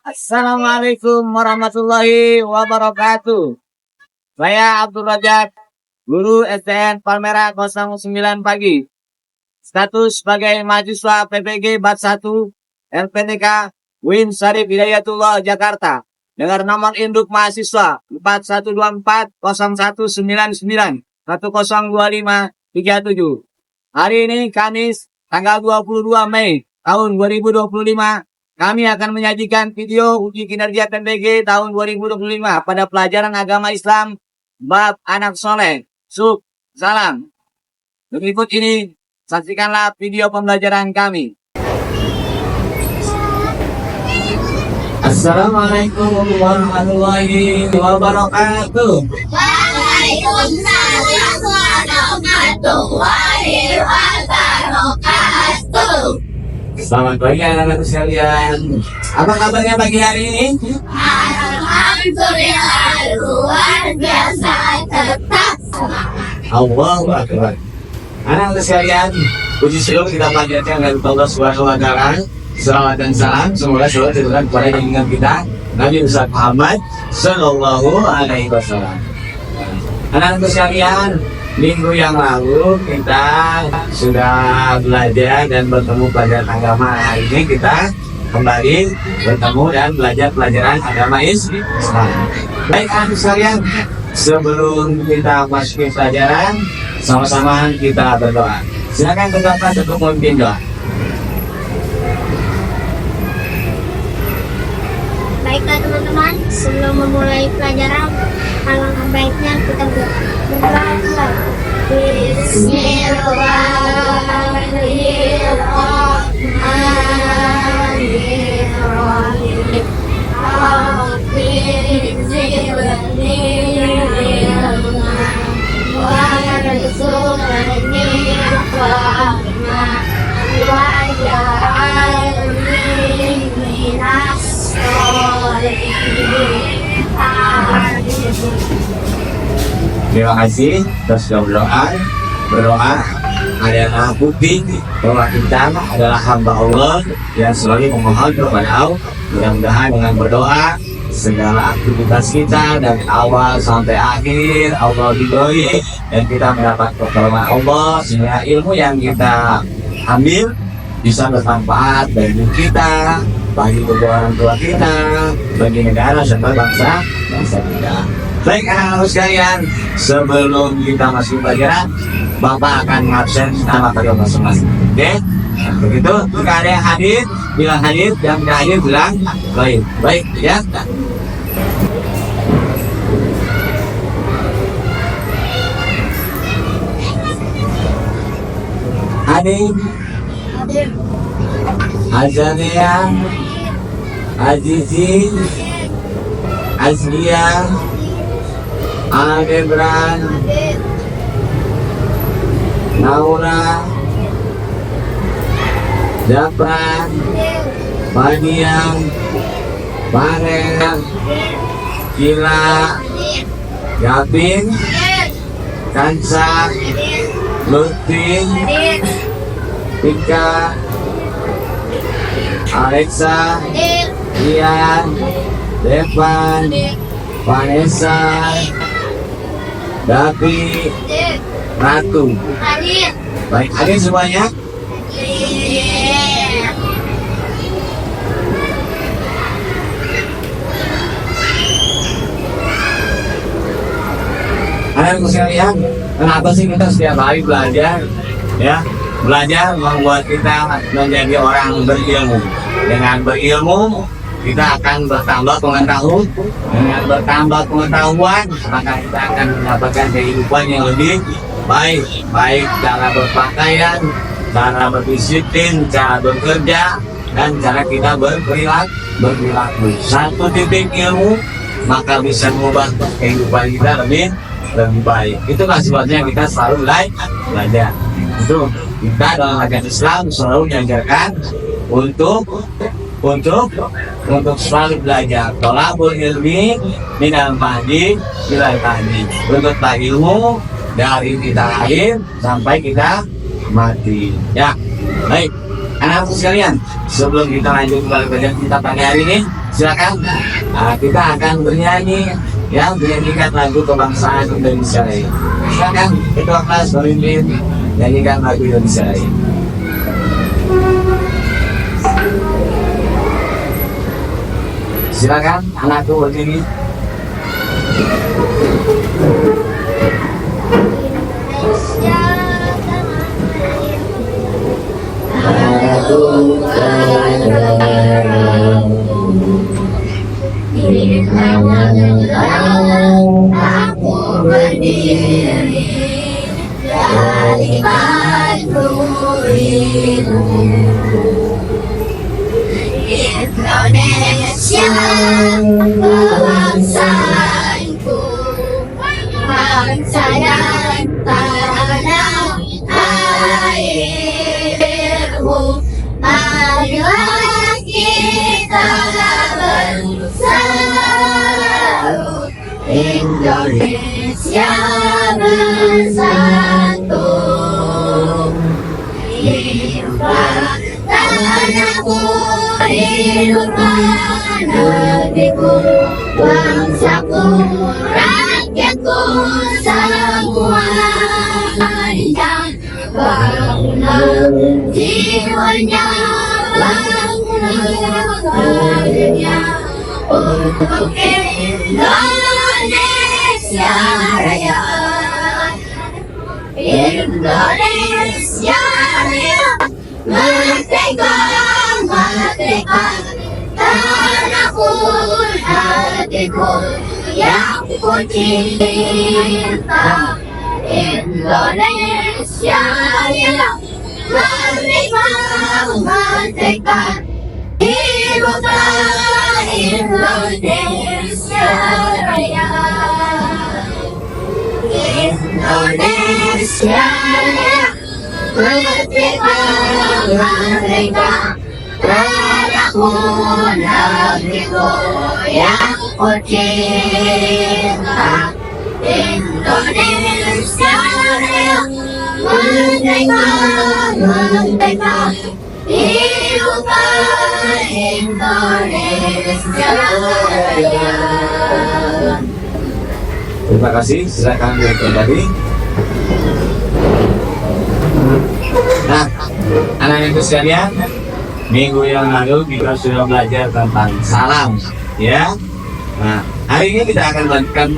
Assalamualaikum warahmatullahi wabarakatuh. Saya Abdul Rajak, guru STN Palmera 09 Pagi. Status sebagai mahasiswa PPG Bat 1 LPTK Win Syarif Hidayatullah Jakarta. Dengan nomor induk mahasiswa 4124-019910257. Hari ini Kamis tanggal 22 Mei tahun 2025. Kami akan menyajikan video uji kinerja PPG tahun 2025 pada pelajaran agama Islam bab anak soleh. Salam. Berikut ini saksikanlah video pembelajaran kami. Assalamualaikum warahmatullahi wabarakatuh. Waalaikumsalam warahmatullahi wabarakatuh. Selamat pagi anak-anak sekalian. Apa kabarnya pagi hari ini? Alhamdulillah luar biasa tetap semangat. Allahu Akbar. Anak-anak sekalian, puji syukur kita panjatkan kepada Allah Subhanahu wa taala. Salawat dan salam semoga selalu diberikan kepada junjungan kita Nabi besar Muhammad sallallahu alaihi wasallam. Anak-anak sekalian, minggu yang lalu kita sudah belajar dan bertemu pelajaran agama. Hari ini kita kembali bertemu dan belajar pelajaran agama Islam. Baik anak sekalian, sebelum kita masuk ke pelajaran, sama-sama kita berdoa. Silakan tegakkan untuk memimpin doa. Baiklah teman-teman, sebelum memulai pelajaran, alangkah baiknya kita berdoa. Terima kasih atas berdoa adalah bukti bahwa kita adalah hamba Allah yang selalu memohon kepada Allah. Mudah-mudahan dengan berdoa segala aktivitas kita dari awal sampai akhir Allah ridhoi dan kita mendapat pertolongan Allah, sehingga ilmu yang kita ambil bisa bermanfaat bagi kita, bagi kedua orang tua kita, bagi negara serta bangsa kita. Baik anak-anak sekalian, sebelum kita masuk pelajaran, Bapak akan ngabsen nama kalian masing-masing. Oke? Begitu, jika ada yang hadir, bilang hadir, yang tidak hadir bilang baik. Baik, ya. Hadir. Azania, Azizi, Azlia, Algebran, Naura, Japran, Baniang, Barel, Gila, Gavin, Kansa, Lutfi, Tika, Alexa, Ian, Devan, Vanessa, Davi, Ratu. Baik, hadir semuanya. Anak sekalian, kenapa sih kita setiap hari belajar? Ya, belajar membuat kita menjadi orang berilmu. Dengan berilmu, kita akan bertambah pengetahuan. Dengan bertambah pengetahuan, maka kita akan mendapatkan kehidupan yang lebih baik. Baik cara berpakaian, cara berdisiplin, cara bekerja, dan cara kita berperilaku. Satu titik ilmu, maka bisa mengubah kehidupan kita lebih baik. Itulah sebabnya kita selalu belajar. Itu kita dalam agama Islam selalu diajarkan untuk selalu belajar. Tolabul ilmi minal mahdi ilal mahdi. Menuntutlah ilmu dari kita lahir sampai kita mati. Ya, baik. anak-anak sekalian, sebelum kita lanjut ke pelajaran kita pagi hari ini, silakan kita akan bernyanyi, ya, menyanyikan lagu kebangsaan Indonesia Raya. Silakan ketua kelas memimpin nyanyikan lagu Indonesia Raya. Silakan anakku berdiri. Indonesia aku berdiri dari batu itu. Indonesia bangsaku, bangsa dan tanah airmu. Marilah kita bersatu, Indonesia bersatu. Hiduplah tanahku, hiduplah negeriku, bangsaku, rakyatku semuanya. Bangga jiwanya, bangga kadernya untuk Indonesia Raya. Indonesia Raya, merdeka, merdeka, tanahku, hatiku yang ku cinta. Indonesia Raya, merdeka, merdeka, hiduplah Indonesia Raya. Indonesia Raya, merdeka, merdeka, tanahku, negeriku yang ku cinta. Indonesia Raya, merdeka, merdeka, hiduplah Indonesia Raya. Terima kasih, silakan kembali. Nah, anak-anak sekalian, minggu yang lalu kita sudah belajar tentang salam, ya. Nah, hari ini kita akan melanjutkan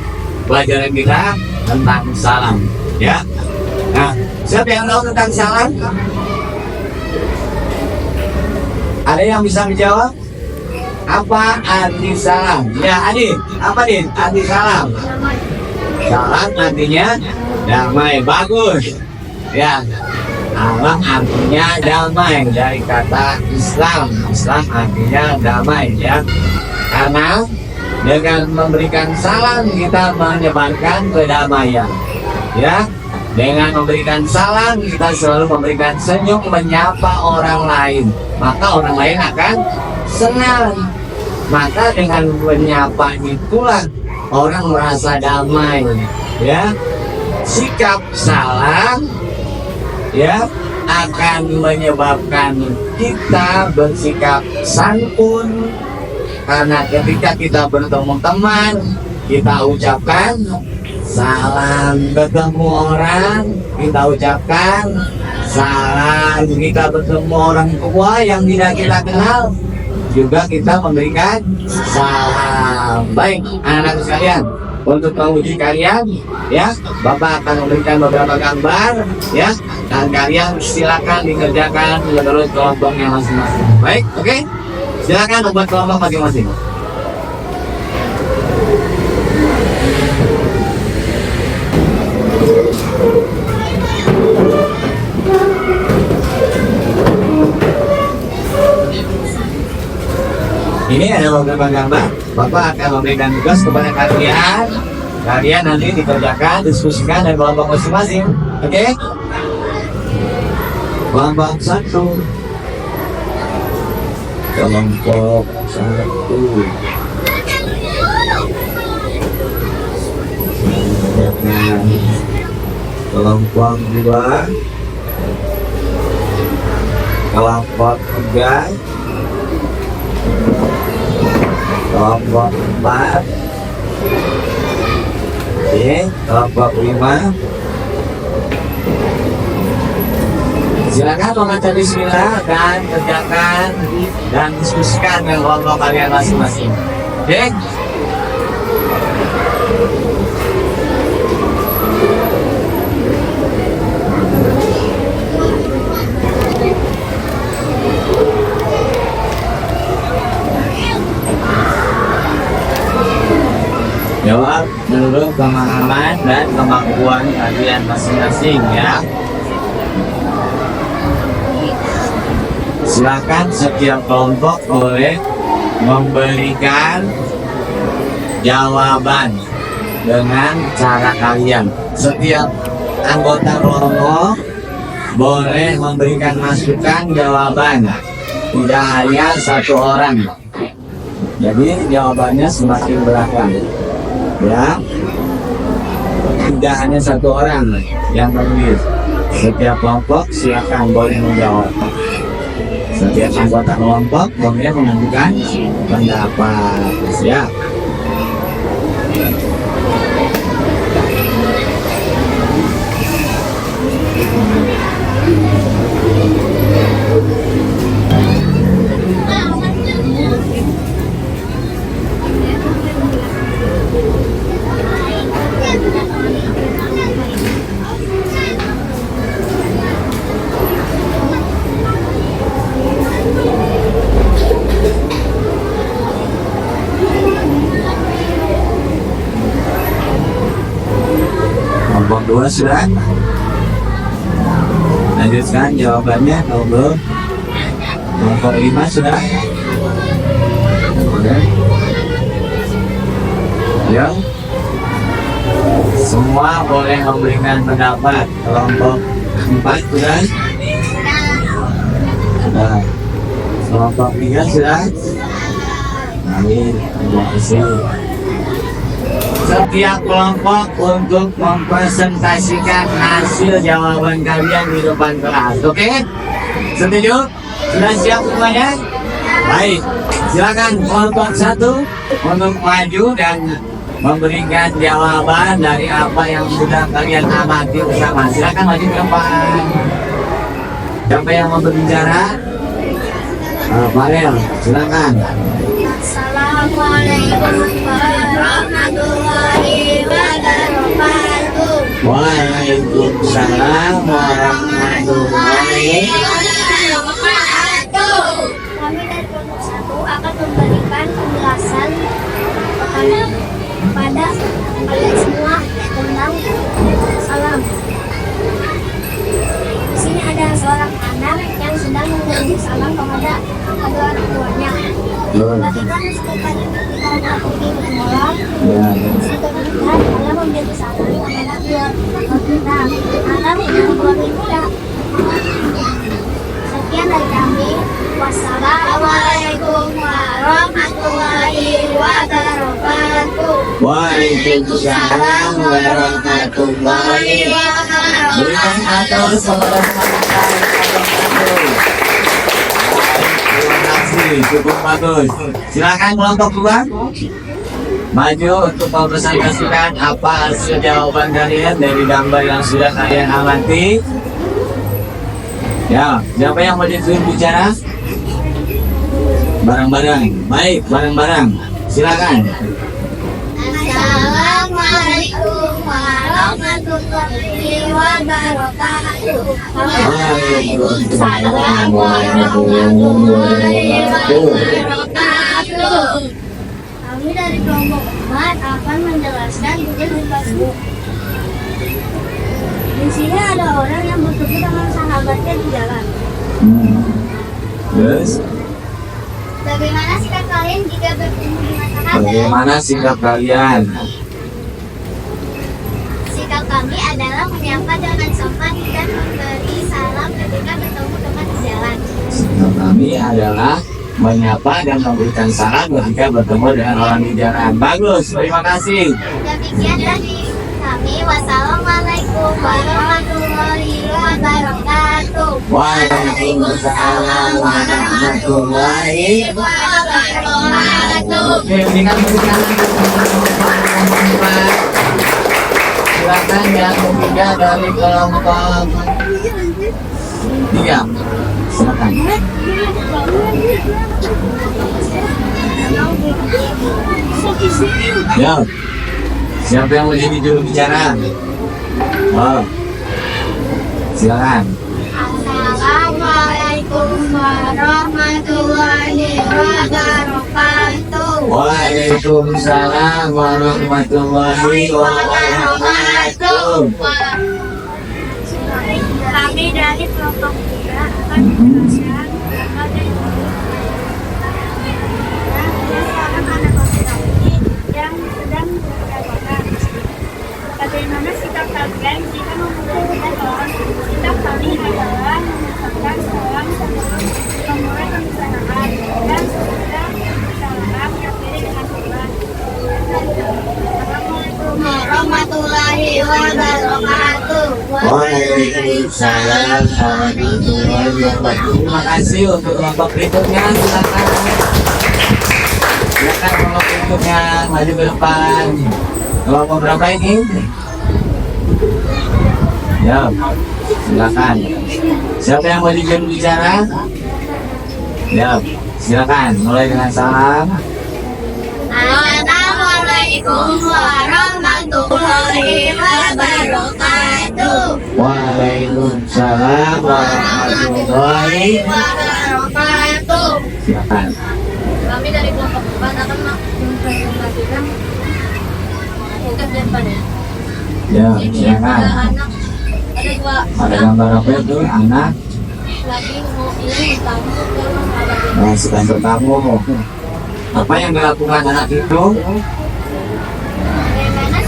pelajaran kita tentang salam, ya. Nah, siapa yang tahu tentang salam? Ada yang bisa menjawab? Apa arti salam? Ya, Adit, apa Adit? Arti salam? Salam artinya damai, bagus. Ya, salam artinya damai, dari kata Islam. Islam artinya damai, ya. Karena dengan memberikan salam kita menyebarkan kedamaian, ya. Dengan memberikan salam kita selalu memberikan senyum, menyapa orang lain, maka orang lain akan senang. Maka dengan menyapa itulah orang merasa damai, ya. Sikap salam, ya, akan menyebabkan kita bersikap santun. Karena ketika kita bertemu teman, kita ucapkan salam. Ketemu orang, kita ucapkan salam. Kita bertemu orang tua yang tidak kita kenal, juga kita memberikan salam. Baik, anak-anak sekalian, untuk menguji kalian, ya, Bapak akan memberikan beberapa gambar, ya, dan kalian silakan dikerjakan menurut kelompoknya masing-masing. Baik, oke, silakan membuat kelompok masing-masing. Ini ada beberapa gambar. Bapak akan memberikan tugas kepada kalian. Kalian nanti dikerjakan, diskusikan dari kelompok masing-masing. Oke? Kelompok 1. Kelompok 1. Kelompok 2. kelompok 3, kelompok 4, oke, kelompok 5. Silakan membaca bismillah dan kerjakan dan diskusikan dengan kelompok kalian masing-masing. Oke? Jawab menurut pemahaman dan kemampuan kalian masing-masing ya. Silakan setiap kelompok boleh memberikan jawaban dengan cara kalian. Setiap anggota kelompok boleh memberikan masukan jawaban, tidak hanya satu orang. Jadi jawabannya semakin beragam. Ya, tidak hanya satu orang yang menulis. Setiap kelompok silakan boleh menjawab. Setiap anggota kelompok boleh menentukan pendapat. Siap. Kelompok 2 sudah. Lanjutkan jawabannya. Kelompok 5 sudah. Oke. Ya. Semua boleh memberikan pendapat. Kelompok 4 sudah. Sudah. Kelompok 3 sudah. Amin. Terima kasih. Setiap kelompok untuk mempresentasikan hasil jawaban kalian di depan kelas. Oke? Setuju? Sudah siap semuanya? Baik. Silakan kelompok 1 untuk maju dan memberikan jawaban dari apa yang sudah kalian amati bersama. Silakan maju ke depan. Siapa yang mau berbicara? Farel, silakan. Assalamualaikum warahmatullahi wabarakatuh. Waalaikumsalam warahmatullahi wabarakatuh. Kami dari kelompok 1 akan memberikan penjelasan kepada kalian semua tentang salam. Di sini ada seorang anak yang sedang memberi salam kepada kedua orang tuanya. Dibagikan sekitar kita pergi ke sekolah. Setelah Allah memberi salam kepada kedua orang kita. Anak yang kedua kita. Sekian dari kami. Wassalamualaikum warahmatullahi wabarakatuh. Waalaikumsalam warahmatullahi wabarakatuh. Berikan atur saudara. Terima kasih, cukup bagus. Silakan kelompok 2 maju untuk mempresentasikan apa hasil jawaban kalian dari gambar yang sudah kalian amati. Ya, siapa yang mau bicara? Bareng-bareng. Baik, bareng-bareng. Silakan. Assalamualaikum warahmatullahi wabarakatuh. Waalaikumsalam warahmatullahi wabarakatuh. Kami dari kelompok 4 akan menjelaskan tugas di Facebook. Di sini ada orang yang bertemu dengan sahabatnya di jalan. Terus, Bagaimana sikap kalian jika bertemu dengan sahabat? bagaimana sikap kalian? Sikap kami adalah menyapa dengan sopan dan memberi salam ketika bertemu teman di jalan. Sikap kami adalah menyapa dan memberikan salam ketika bertemu dengan orang di jalan. Bagus, terima kasih. Demikian dari kami. kami. Wassalamualaikum warahmatullahi wabarakatuh. Waalaikumsalam warahmatullahi Wabarakatuh. Oke, berikan tepuk tangan. Silakan yang ketiga dari kelompok tiga. Silakan. Ya. Siapa yang mau jadi juru bicara? Oh. Silakan. Assalamualaikum warahmatullahi wabarakatuh. Waalaikumsalam warahmatullahi wabarakatuh. Kami dari kelompok 3 akan menjelaskan berbagai seorang anak laki-laki yang sedang berdagangan. Bagaimana sikap kalian jika membutuhkan orang? Sikap kami adalah menyatakan seorang sebelum memulai pembicaraan dan sesudah pembicaraan yang diri dengan Tuhan. Assalamualaikum warahmatullahi wabarakatuh. Waalaikumsalam warahmatullahi wabarakatuh. Terima kasih untuk kelompok berikutnya. Silakan. Silakan kelompok berikutnya maju ke depan. Kelompok berapa ini? Ya, silakan. Siapa yang mau dijun bicara? Ya, silakan. Mulai dengan salam. Assalamualaikum warahmatullahi wabarakatuh. Waalaikumsalam warahmatullahi Wabarakatuh. Silakan. Kami dari kelompok 4 akan mempresentasikan tugas dan pada. Ya, Ini silakan. ada anak, ada dua Ada gambar apa itu? Anak lagi mau ini tamu ke rumah lagi. yang sedang bertamu. Apa yang dilakukan anak itu? Bagaimana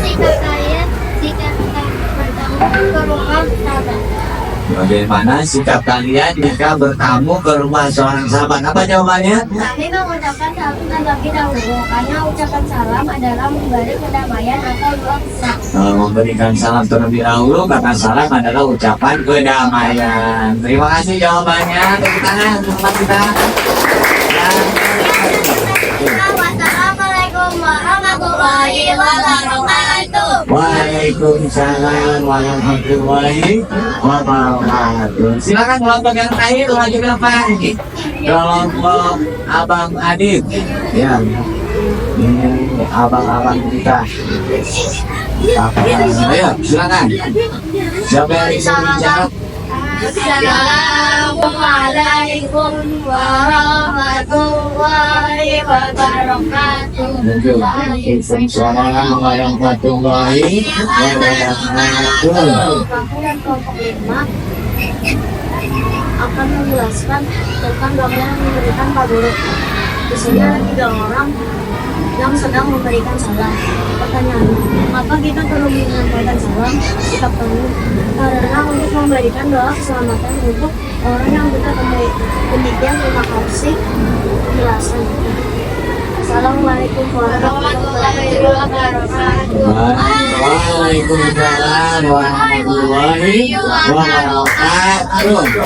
sikap kalian jika bertamu ke rumah sahabat? Bagaimana sikap kalian jika bertamu ke rumah seorang sahabat? Apa jawabannya? Kami mengucapkan salam terlebih dahulu karena ucapan salam adalah memberi kedamaian atau doa besar. Memberikan salam terlebih dahulu, kata salam adalah ucapan kedamaian. Terima kasih jawabannya. Tepuk tangan untuk tempat kita. Wassalamualaikum warahmatullahi wabarakatuh. Waalaikumsalam warahmatullahi wabarakatuh. Silakan kelompok yang terakhir maju ke depan. Kelompok Abang Adit. Ya, ini abang-abang kita. Ayo, silakan. Siapa yang bisa bicara? Assalamualaikum warahmatullahi wabarakatuh. Waalaikumsalam warahmatullahi wabarakatuh. Kamu dan kelompok 5 akan menjelaskan tentang gambar yang memberikan Pak Guru. Di sini ada 3 orang yang sedang memberikan salam. Pertanyaannya, mengapa kita perlu menyampaikan salam? Sikap kamu karena untuk memberikan doa keselamatan untuk orang yang kita temui. Demikian, terima kasih penjelasan. Assalamualaikum warahmatullahi wabarakatuh. Waalaikumsalam warahmatullahi wabarakatuh.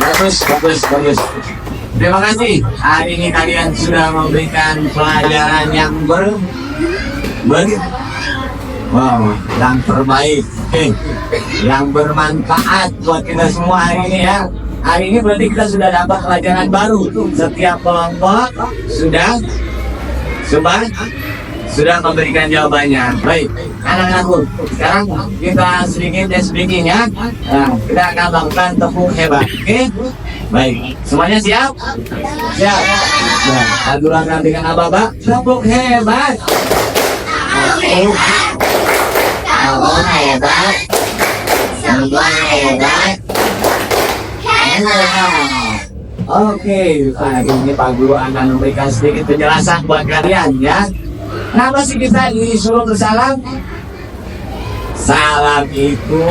Bagus. Terima kasih. Hari ini kalian sudah memberikan pelajaran yang yang terbaik, yang bermanfaat buat kita semua hari ini ya. Hari ini berarti kita sudah dapat pelajaran baru. Setiap kelompok sudah memberikan jawabannya. Baik, anak-anakku, sekarang kita sedikit tes speaking ya. Nah, kita akan lakukan tepuk hebat. Oke? Baik, semuanya siap? Siap. Nah, aturkan dengan ababa. Tepuk hebat. Abang hebat. Semua hebat. Oke, hari ini Pak Guru akan memberikan sedikit penjelasan buat kalian ya. Kenapa sih kita disuruh bersalam? Salam itu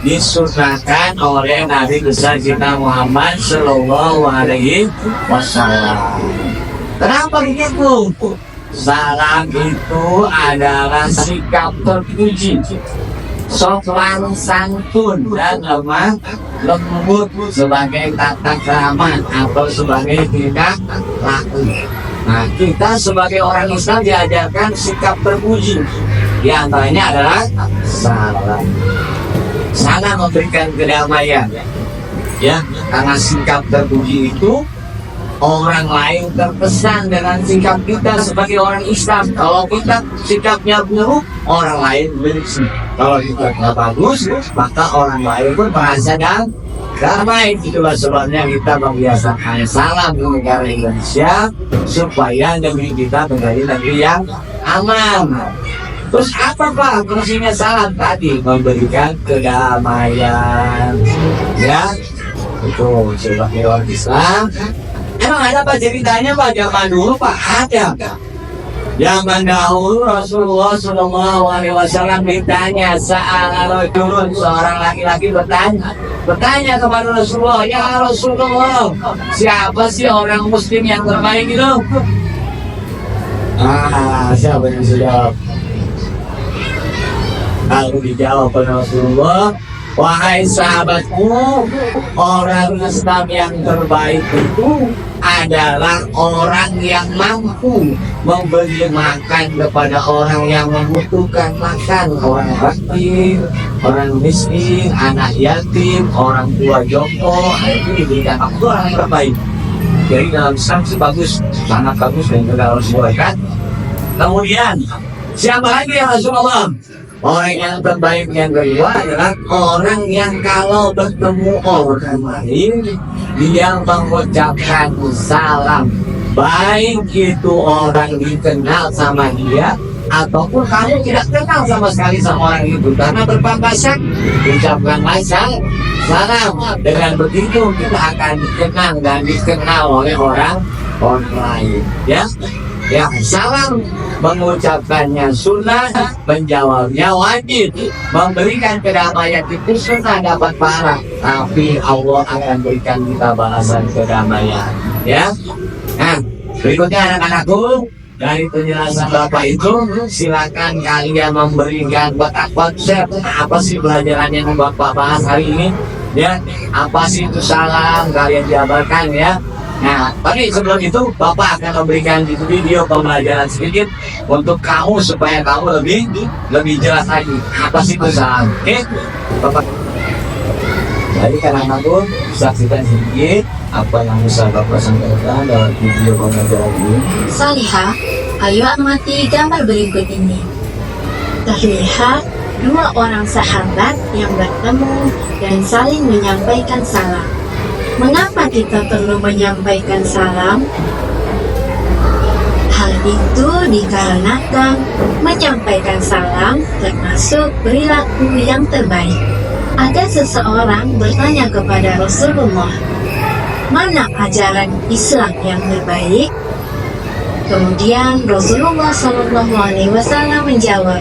disunahkan oleh Nabi besar kita Muhammad Sallallahu Alaihi Wasallam. Kenapa begitu? salam itu adalah sikap terpuji, sopan santun dan lemah lembut sebagai tata krama atau sebagai tingkah laku. Nah, kita sebagai orang Islam diajarkan sikap terpuji. Di antaranya adalah salam. Salam memberikan kedamaian. Ya, karena sikap terpuji itu orang lain terkesan dengan sikap kita sebagai orang Islam. Kalau kita sikapnya buruk, orang lain benci. Kalau sikapnya bagus, maka orang lain pun merasa damai. Itulah sebabnya kita membiasakan salam di negara Indonesia supaya negeri kita menjadi negeri yang aman. Terus apa Pak fungsinya salam tadi? Memberikan kedamaian. Ya, itu sebagai orang Islam. Emang ada Pak ceritanya Pak zaman dulu Pak? Ada. Zaman dahulu Rasulullah SAW ditanya saat turun seorang laki-laki bertanya kepada Rasulullah, ya Rasulullah, siapa sih orang Muslim yang terbaik itu? Siapa yang jawab? Lalu dijawab oleh Rasulullah, wahai sahabatku, orang Islam yang terbaik itu adalah orang yang mampu memberi makan kepada orang yang membutuhkan makan, orang fakir, orang miskin, anak yatim, orang tua jompo. Itu diberikan aku orang yang terbaik. Jadi dalam Islam itu bagus, sangat bagus dan juga harus dibuatkan. Kemudian siapa lagi ya Rasulullah? Orang yang terbaik yang kedua adalah orang yang kalau bertemu orang lain dia mengucapkan salam, baik itu orang dikenal sama dia ataupun kamu tidak kenal sama sekali sama orang itu, karena berpapasan ucapkanlah salam. Dengan begitu kita akan dikenal dan dikenal oleh orang lain. Ya, salam mengucapkannya sunnah, menjawabnya wajib. Memberikan kedamaian itu sunnah dapat pahala, tapi Allah akan berikan kita balasan kedamaian. Ya. Nah, berikutnya anak-anakku, dari penjelasan Bapak itu silakan kalian memberikan konsep apa sih pelajaran yang Bapak bahas hari ini. Ya, apa sih itu salam, kalian jabarkan ya. Nah, tapi sebelum itu Bapak akan memberikan video pembelajaran sedikit untuk kamu supaya kamu lebih jelas lagi apa sih itu salam. Oke, Bapak. Jadi karena aku saksikan sedikit apa yang bisa Bapak sampaikan dalam video pembelajaran ini. Salihah, ayo amati gambar berikut ini. Terlihat dua orang sahabat yang bertemu dan saling menyampaikan salam. Mengapa kita perlu menyampaikan salam? Hal itu dikarenakan menyampaikan salam termasuk perilaku yang terbaik. Ada seseorang bertanya kepada Rasulullah, mana ajaran Islam yang terbaik? Kemudian Rasulullah SAW menjawab,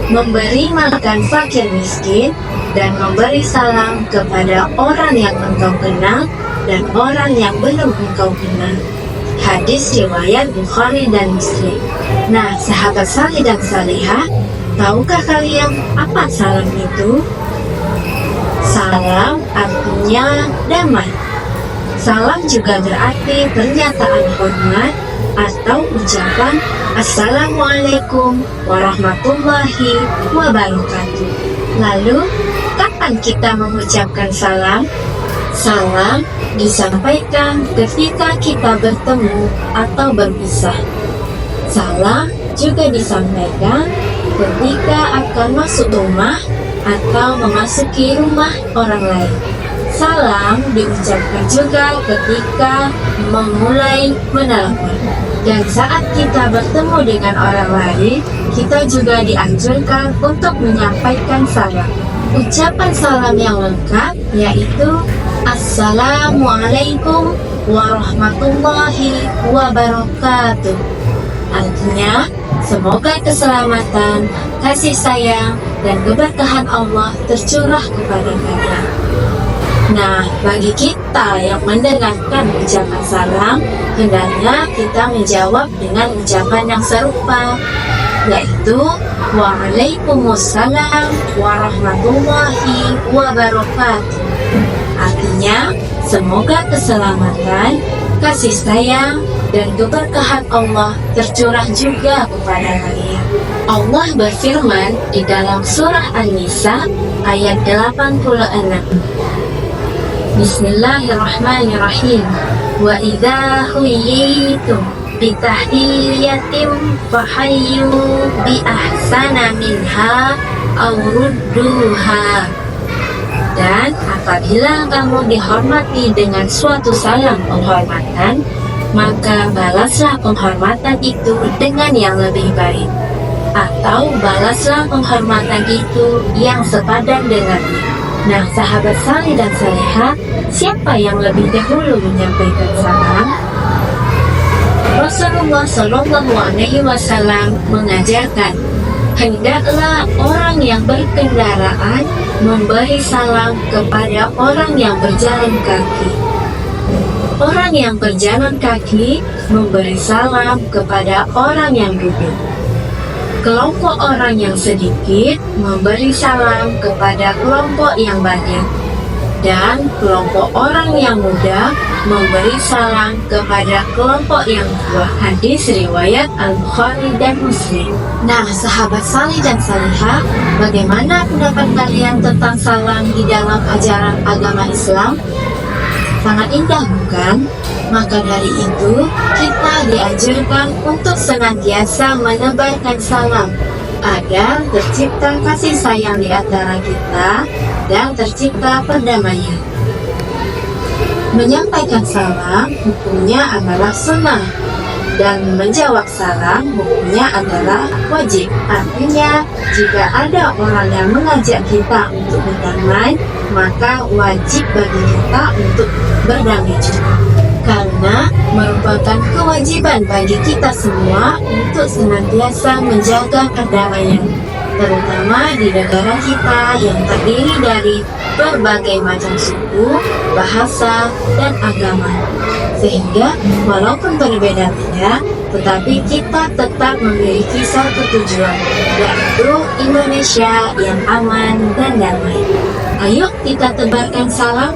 memberi makan fakir miskin dan memberi salam kepada orang yang engkau kenal dan orang yang belum engkau kenal. Hadis riwayat Bukhari dan Muslim. Nah, sahabat salih dan salihah, tahukah kalian apa salam itu? Salam artinya damai. Salam juga berarti pernyataan hormat atau ucapan Assalamualaikum warahmatullahi wabarakatuh. Lalu, kapan kita mengucapkan salam? Salam disampaikan ketika kita bertemu atau berpisah. Salam juga disampaikan ketika akan masuk rumah atau memasuki rumah orang lain. Salam diucapkan juga ketika memulai menelepon. Dan saat kita bertemu dengan orang lain, kita juga dianjurkan untuk menyampaikan salam. Ucapan salam yang lengkap yaitu Assalamualaikum warahmatullahi wabarakatuh. Artinya, semoga keselamatan, kasih sayang, dan keberkahan Allah tercurah kepada kalian. Nah, bagi kita yang mendengarkan ucapan salam, hendaknya kita menjawab dengan ucapan yang serupa, yaitu Waalaikumsalam warahmatullahi wabarakatuh. Artinya, semoga keselamatan, kasih sayang, dan keberkahan Allah tercurah juga kepada kalian. Allah berfirman di dalam surah An-Nisa ayat 86. Bismillahirrahmanirrahim. Wa idza huyitum bitahiyyatin fahayyu bi ahsana minha aw rudduha. Dan apabila kamu dihormati dengan suatu salam penghormatan, maka balaslah penghormatan itu dengan yang lebih baik, atau balaslah penghormatan itu yang sepadan dengannya. Nah, sahabat saleh dan salehah, siapa yang lebih dahulu menyampaikan salam? Rasulullah Shallallahu Alaihi Wasallam mengajarkan, hendaklah orang yang berkendaraan memberi salam kepada orang yang berjalan kaki. Orang yang berjalan kaki memberi salam kepada orang yang duduk. Kelompok orang yang sedikit memberi salam kepada kelompok yang banyak. Dan kelompok orang yang muda memberi salam kepada kelompok yang tua. Hadis riwayat Al-Bukhari dan Muslim. Nah, sahabat salih dan salihah, bagaimana pendapat kalian tentang salam di dalam ajaran agama Islam? Sangat indah, bukan? Maka dari itu, kita dianjurkan untuk senantiasa menebarkan salam agar tercipta kasih sayang di antara kita dan tercipta perdamaian. Menyampaikan salam hukumnya adalah sunnah, dan menjawab salam hukumnya adalah wajib. Artinya, jika ada orang yang mengajak kita untuk berdamai, maka wajib bagi kita untuk berdamai juga. Karena merupakan kewajiban bagi kita semua untuk senantiasa menjaga perdamaian, terutama di negara kita yang terdiri dari berbagai macam suku, bahasa, dan agama. Sehingga walaupun berbeda-beda, tetapi kita tetap memiliki satu tujuan, yaitu Indonesia yang aman dan damai. Ayo kita tebarkan salam.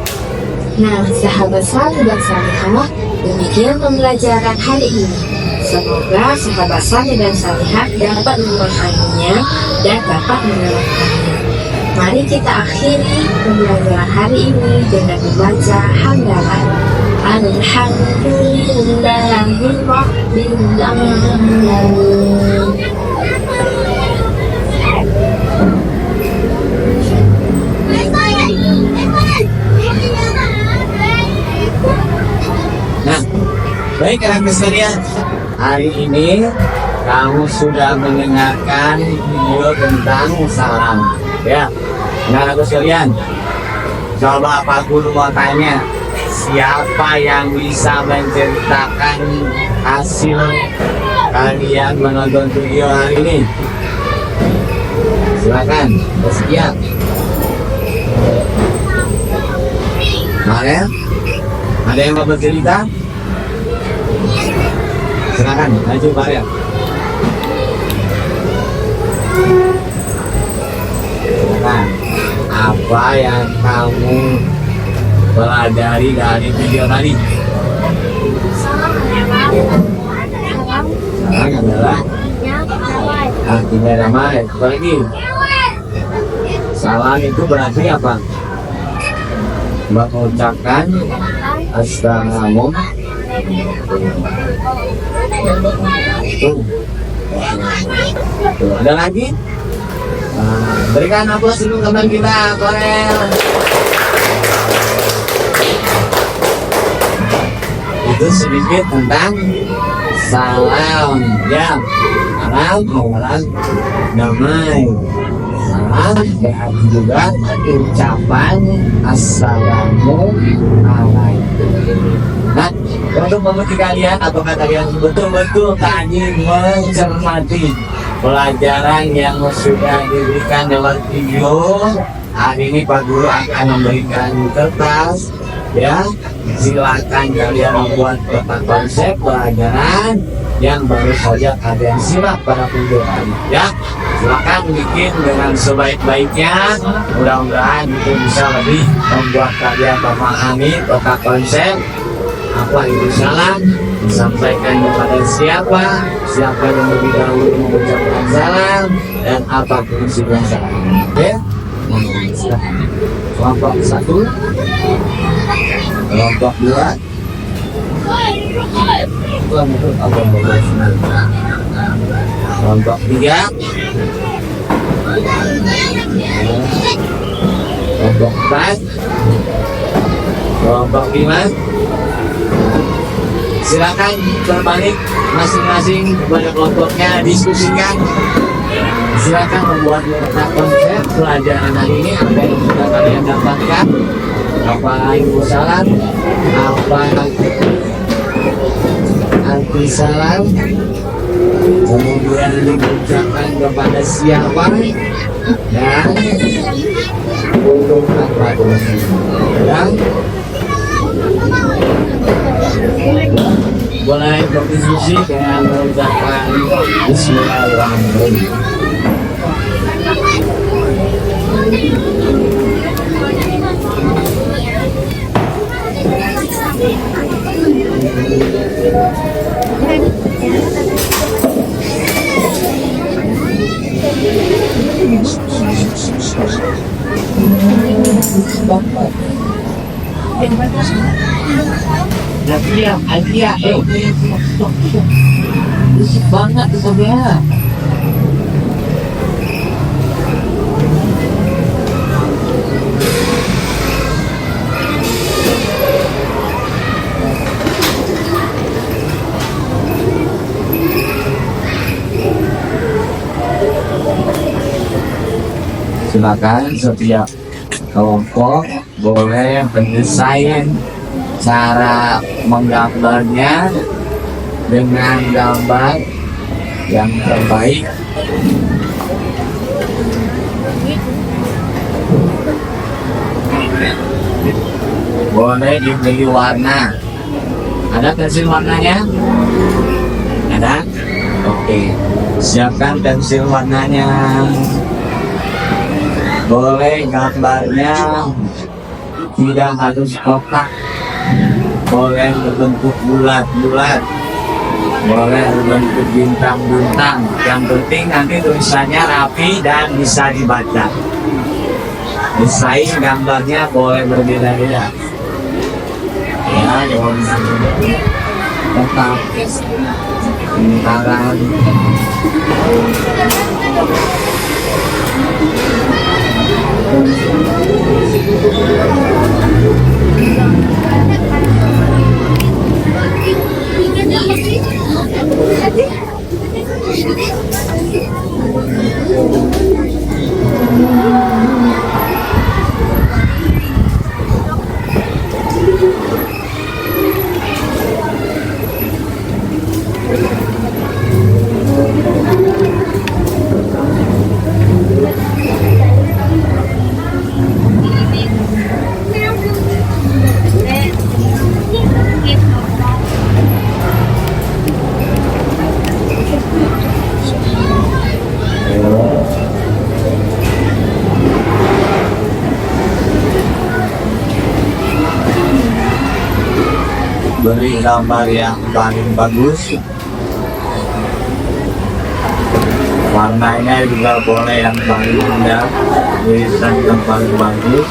Nah, sahabat salih dan salihah, demikian pembelajaran hari ini. Semoga sahabat salih dan salihah dapat memahaminya dan dapat menerapkannya. Mari kita akhiri pembelajaran hari ini dengan membaca hamdalah. Alhamdulillahirabbil alamin. Nah, baik anak sekalian, hari ini kamu sudah mendengarkan video tentang salam, ya. Nah, anak sekalian, coba Pak Guru mau tanya, siapa yang bisa menceritakan hasil kalian menonton video hari ini? Silakan, bersiap. Mariam, ada yang mau bercerita? Silakan, maju Mariam. Silakan. Apa yang kamu pelajari dari video tadi? Salam Salam adalah damai. artinya damai. Apa lagi? Salam itu berarti apa? Mengucapkan assalamualaikum. Tuh, ada lagi? Nah, berikan aplaus dulu teman kita, Korel. Itu sedikit tentang salam, ya. Salam adalah damai. Salam berarti juga ucapan assalamualaikum. Nah, untuk memetik kalian, apakah kalian betul-betul tadi mencermati pelajaran yang sudah diberikan lewat video Hari ini Pak Guru akan memberikan kertas, ya. Silakan kalian membuat peta konsep pelajaran yang baru saja kalian simak pada pembelajaran, ya. Silakan bikin dengan sebaik-baiknya. Mudah-mudahan itu bisa lebih membuat kalian memahami peta konsep. Apa itu salam? Disampaikan kepada siapa? Siapa yang lebih dahulu mengucapkan salam? Dan apa fungsinya salam? Oke? Kelompok 1, kelompok 2, kelompok 3, kelompok 4, kelompok 5. Silakan berbalik masing-masing kepada kelompoknya, diskusikan. Silakan membuat peta konsep pelajaran hari ini, apa yang sudah kalian dapatkan, apa itu salam, apa arti salam, kemudian diucapkan kepada siapa, dan untuk apa dan boleh berdiskusi dengan mengucapkan Bismillahirrahmanirrahim. Berisik banget itu dia. Silakan setiap kelompok boleh mendesain cara menggambarnya dengan gambar yang terbaik. Boleh diberi warna. Ada pensil warnanya? Ada? Oke. Siapkan pensil warnanya. Boleh gambarnya tidak harus kotak, boleh berbentuk bulat-bulat, boleh berbentuk bintang-bintang. Yang penting nanti tulisannya rapi dan bisa dibaca. Desain gambarnya boleh berbeda-beda, ya, tetap bentaran. Beri gambar yang paling bagus. Warnanya juga boleh yang paling indah, tulisan yang paling bagus.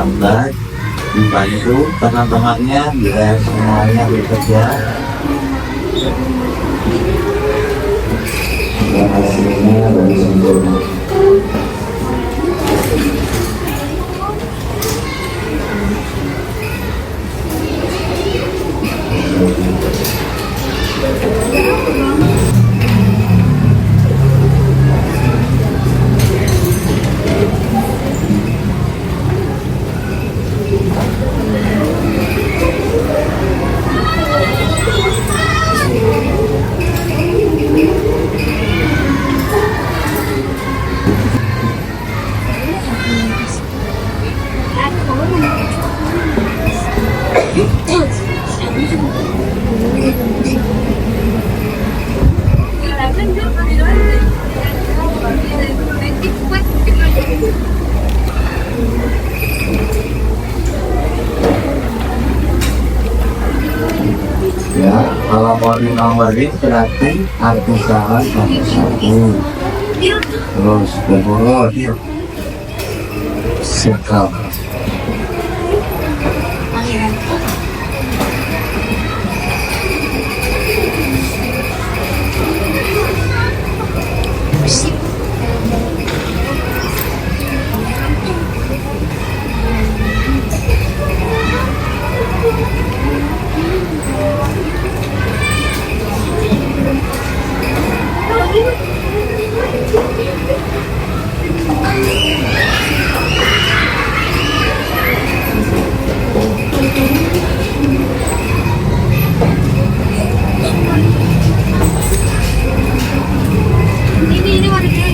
lambat dibantu teman-temannya biar semuanya bekerja dan hasilnya lebih sempurna. Ya, kalau morning nomornya berarti arti salah nomor 1. Terus kedua sekal. Ini warnanya.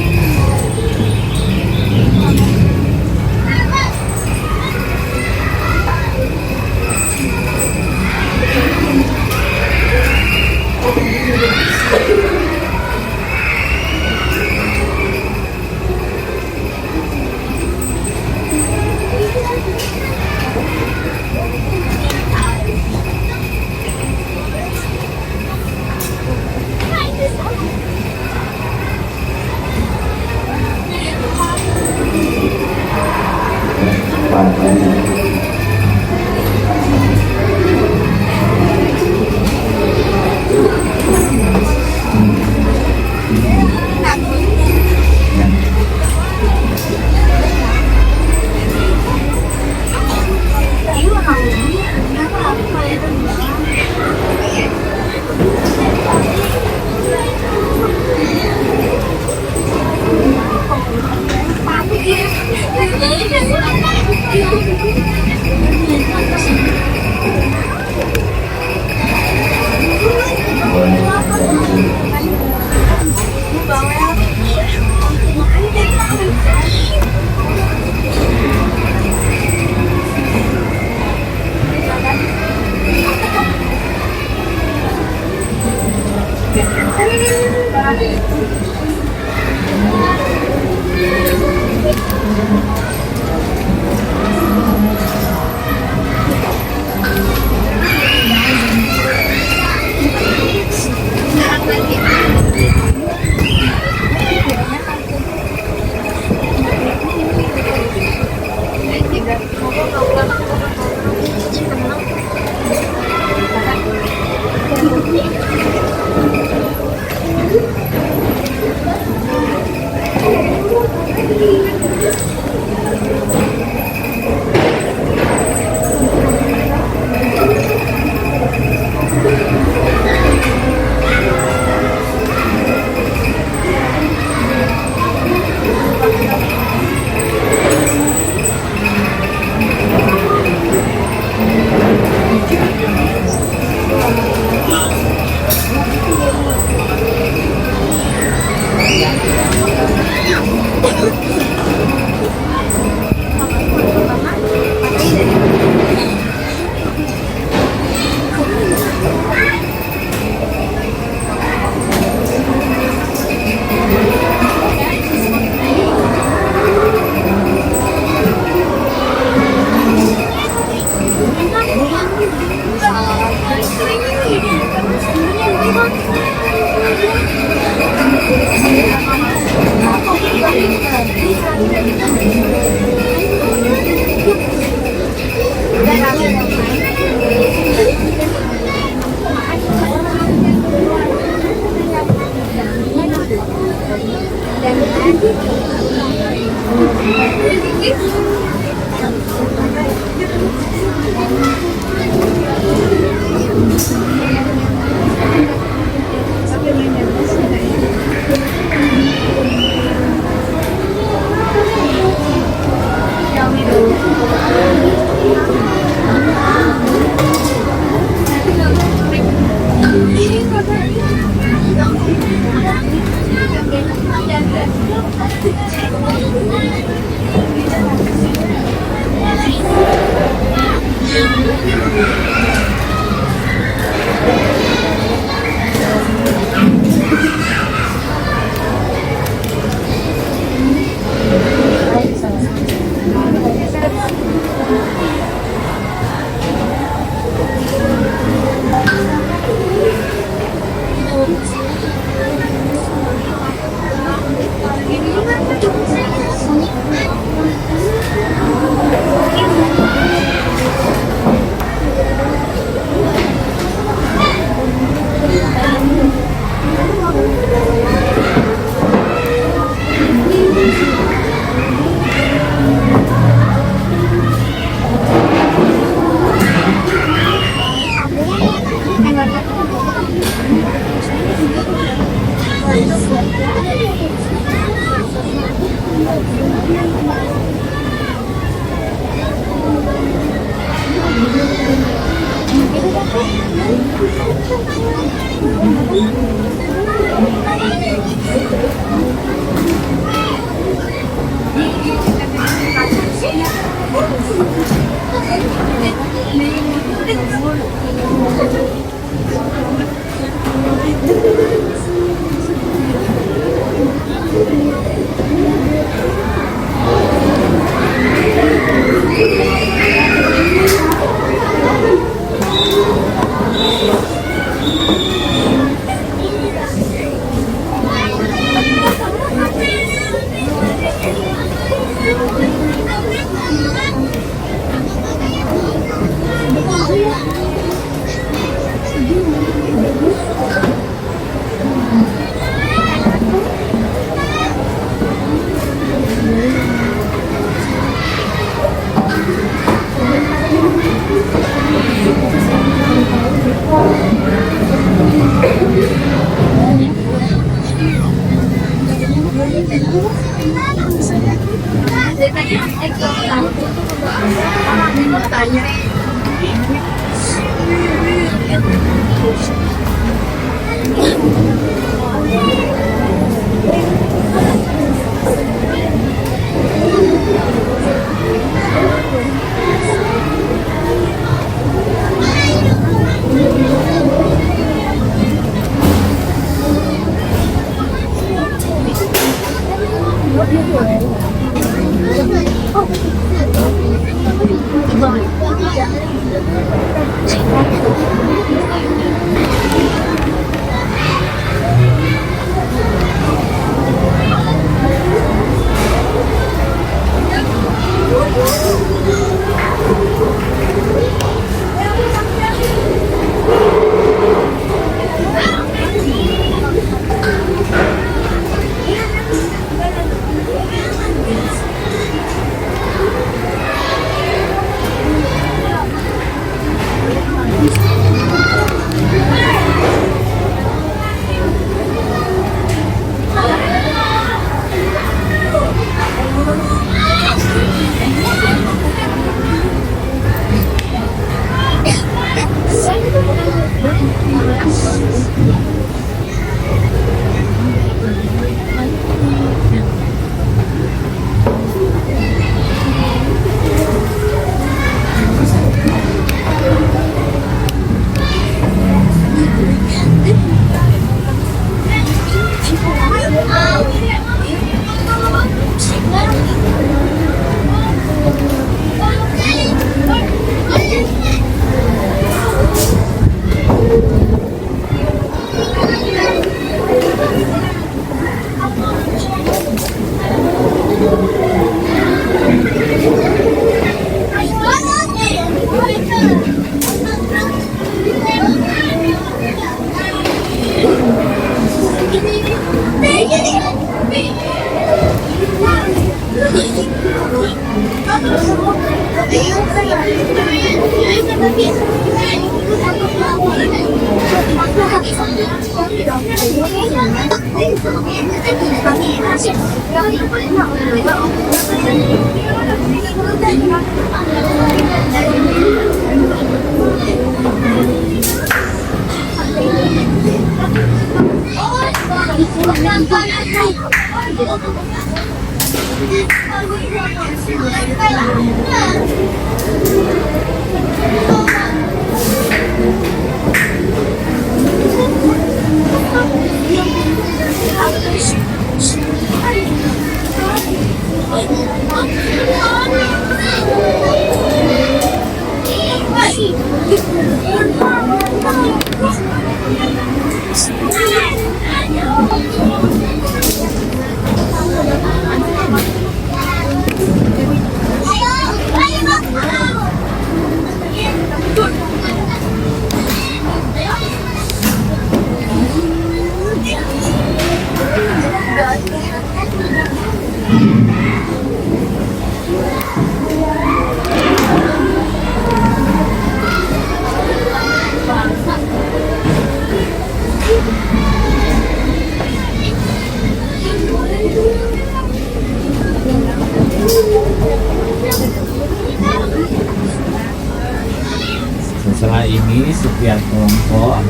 Setelah ini setiap kelompok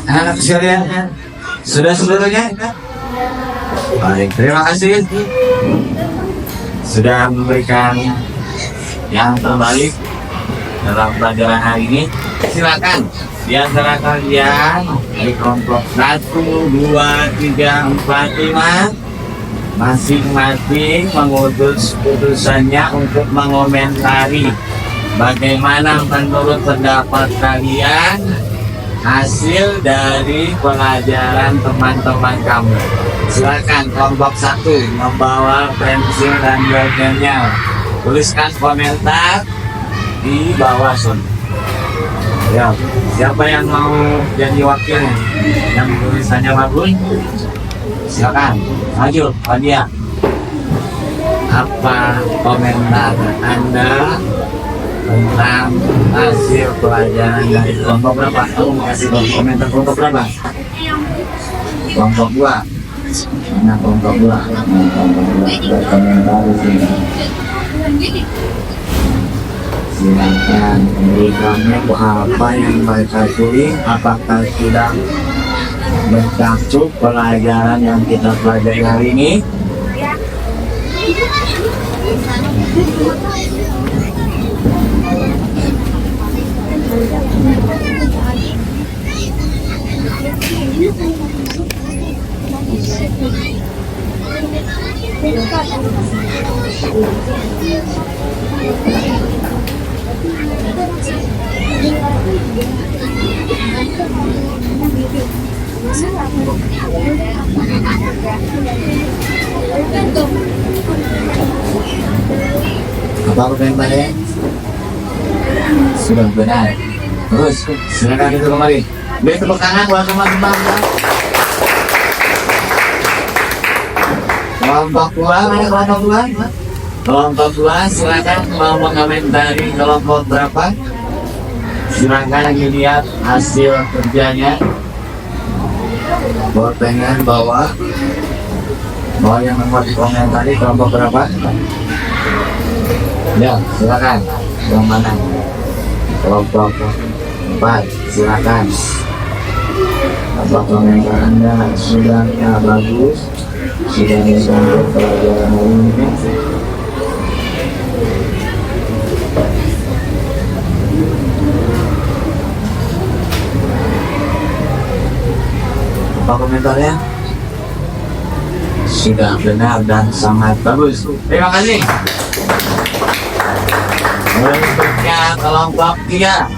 Anak-anak sekalian, sudah seluruhnya? Baik, terima kasih sudah memberikan yang terbaik dalam pelajaran hari ini. Silakan di antara kalian di kelompok 1, 2, 3, 4, 5 masing-masing mengutus putusannya untuk mengomentari bagaimana menurut pendapat kalian hasil dari pelajaran teman-teman kamu. Silakan kelompok 1 membawa pensil dan bolpennya, tuliskan komentar di bawah sini. Ya, siapa yang mau jadi wakilnya? Yang tulisannya bagus? Silakan, maju, Fadia. Apa komentar Anda tentang hasil pelajaran dari kelompok berapa? Kamu kasih komentar kelompok berapa? Kelompok 2. Mana kelompok 2? Berkomentar di sini. Silakan berikannya apa yang mereka tulis, apakah sudah mencakup pelajaran yang kita pelajari hari ini. Apa komentarnya? Sudah benar. Terus, silakan itu kembali. Beri tepuk tangan buat teman-teman. Kelompok 2, mana kelompok 2? Kelompok 2, silakan mau mengomentari kelompok berapa? Silakan dilihat hasil kerjanya. Bolpengan bawah. Mau yang mau dikomentari kelompok berapa? Ya, silakan. Yang mana? Kelompok 4, silakan. Apa komentar Anda? Sudahnya bagus? Sudah sampai pelajaran hari ini? Apa komentarnya? Sudah benar dan sangat bagus. Terima kasih. Berikutnya kelompok 3.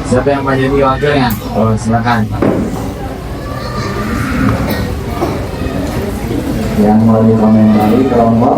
Siapa yang mau jadi wakilnya? Oh, silakan. Yang mau dikomentari kelompok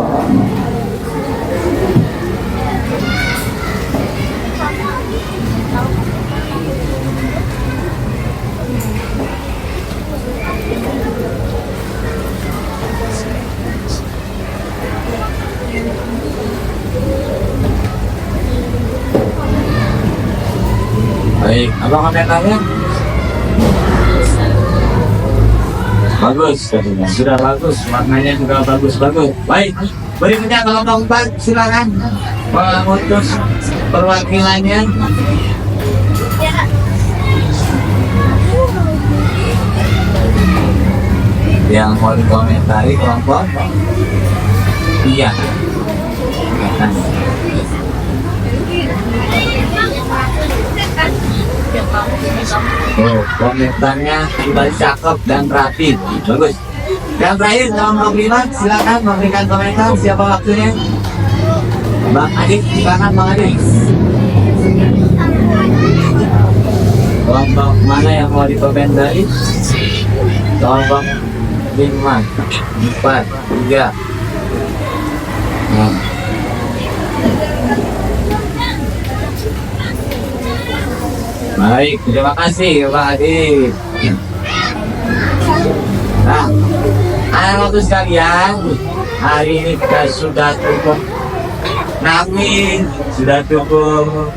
baik, apa komentarnya? Bagus, katanya. Sudah bagus, warnanya juga bagus-bagus. Baik, berikutnya kelompok 4, silakan mengutus perwakilannya. Yang mau dikomentari kelompok 3. Oh, komentarnya sudah cakep dan rapi, bagus. Yang terakhir kelompok 5, silakan memberikan komentar. Siapa waktunya? Bang Adik, silakan Bang Adik. Kelompok mana yang mau dikomentari? Kelompok 5, 4, 3. Baik, terima kasih Pak Adi. Nah, anak-anak sekalian, hari ini kita sudah cukup nangis, sudah cukup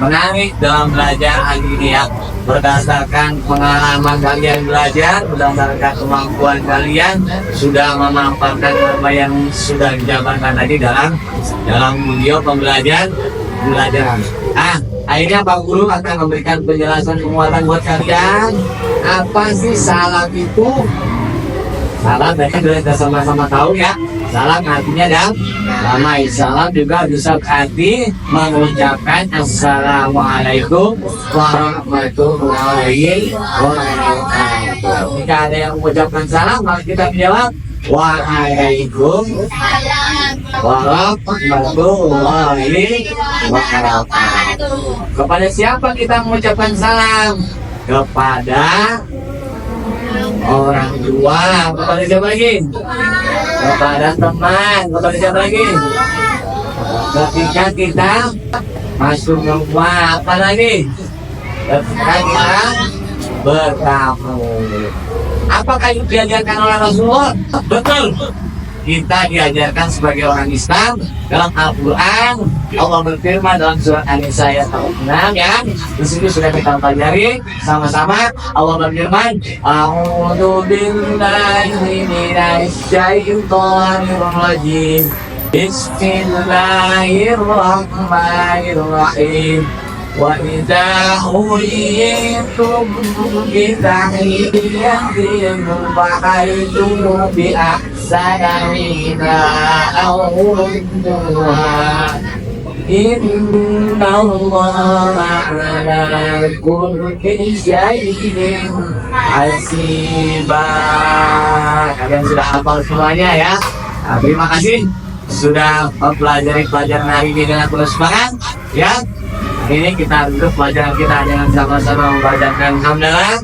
menangis dalam belajar hari ini ya. Berdasarkan pengalaman kalian belajar, berdasarkan kemampuan kalian, sudah memaparkan apa yang sudah dijabarkan tadi dalam video pembelajaran. Akhirnya Pak Guru akan memberikan penjelasan penguatan buat kalian. Apa sih salam itu? Salam mereka sudah sama-sama tahu ya. Salam artinya damai. Salam juga bisa berarti mengucapkan assalamualaikum warahmatullahi wabarakatuh. Jika ada yang mengucapkan salam, maka kita menjawab waalaikum warahmatullahi wabarakatuh. Kepada siapa kita mengucapkan salam? Kepada orang tua. Kepada siapa lagi? Kepada teman. Kepada siapa lagi? Ketika kita masuk rumah. Apa lagi? Ketika kita bertamu. Apakah itu diajarkan oleh Rasulullah? Betul. Kita diajarkan sebagai orang Islam dalam Al-Quran. Allah berfirman dalam surat An-Nisa ayat 6 ya. Di sini sudah kita pelajari sama-sama. Allah berfirman, A'udzu billahi minasy syaithanir rajim. Bismillahirrahmanirrahim. Wa idza huyitum bi tahiyyatin fahayyu bi ahsana minha aw rudduha. Inna Allaha ala kulli syai'in hasibah. Kalian sudah hafal semuanya ya. Nah, terima kasih sudah mempelajari pelajaran hari ini dengan penuh semangat ya. Ini kita tutup pelajaran kita dengan sama-sama membacakan hamdalah.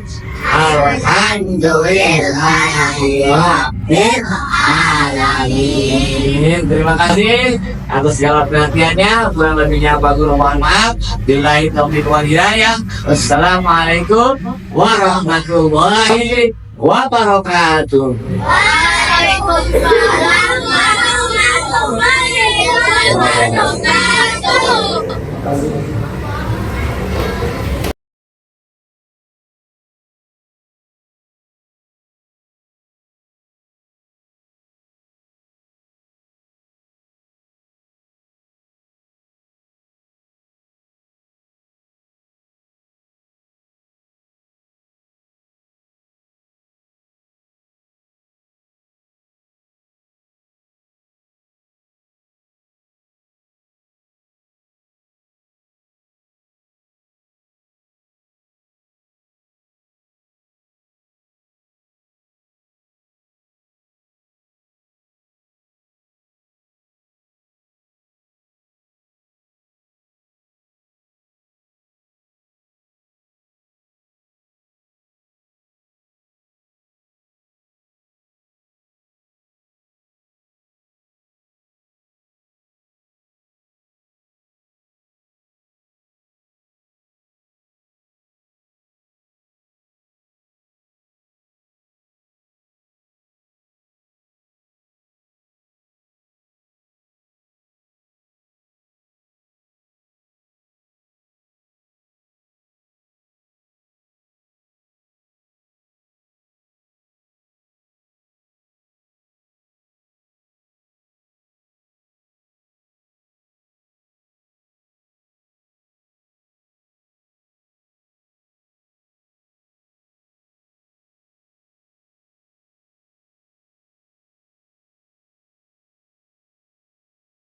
Alhamdulillahirrahmanirrahim. Terima kasih atas segala perhatiannya. Kurang lebihnya Pak Guru mohon maaf. Billahi taufiq wal hidayah. Wassalamualaikum warahmatullahi wabarakatuh. Waalaikumsalam warahmatullahi wabarakatuh.